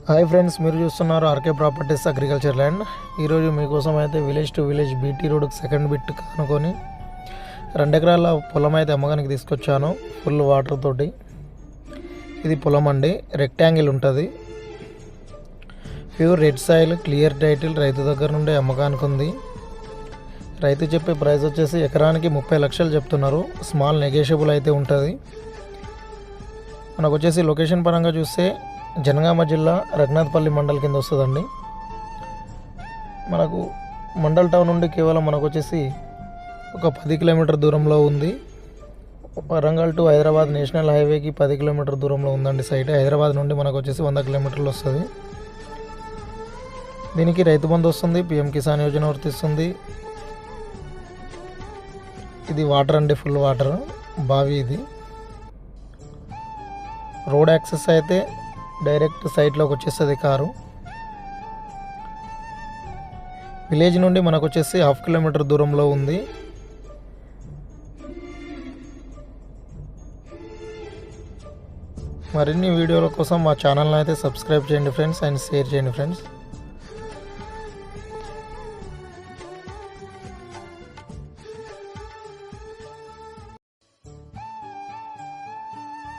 Hi friends, మీరు చూస్తున్నారు RK properties agriculture land. ఈరోజు మీకోసం అయితే విలేజ్ టు విలేజ్ బీటీ రోడ్కి సెకండ్ బిట్ కనుకొని 2 ఎకరాల పొలం అయితే అమ్మకానికి తీసుకొచ్చాను. ఫుల్ వాటర్ తోటి. ఇది పొలం అండి, రెక్టాంగిల్ ఉంటుంది. Pure red soil, clear title, రైతు దగ్గర నుండి అమ్మకానికి ఉంది. రైతు చెప్పే ప్రైస్ వచ్చేసి ఎకరానికి 30 లక్షలు చెప్తున్నారు. స్మాల్ నెగోషియబుల్ అయితే ఉంటుంది. మనకు వచ్చేసి లొకేషన్ పరంగా చూస్తే జనగామ జిల్లా రఘునాథపల్లి మండల్ కింద వస్తుందండి. మనకు మండల్ టౌన్ నుండి కేవలం మనకు వచ్చేసి ఒక 10 కిలోమీటర్ దూరంలో ఉంది. వరంగల్ టు హైదరాబాద్ నేషనల్ హైవేకి 10 కిలోమీటర్ దూరంలో ఉందండి సైట్. హైదరాబాద్ నుండి మనకు వచ్చేసి 100 కిలోమీటర్లు వస్తుంది. దీనికి రైతు బంధు వస్తుంది, పిఎం కిసాన్ యోజన వర్తిస్తుంది. ఇది వాటర్ అండి, ఫుల్ వాటర్ బావి. ఇది రోడ్ యాక్సెస్ అయితే డైరెక్ట్ సైట్లోకి వచ్చేస్తుంది కారు. విలేజ్ నుండి మనకు వచ్చేసి 1/2 కిలోమీటర్ దూరంలో ఉంది. మరిన్ని వీడియోల కోసం మా ఛానల్ని అయితే సబ్స్క్రైబ్ చేయండి ఫ్రెండ్స్, అండ్ షేర్ చేయండి ఫ్రెండ్స్.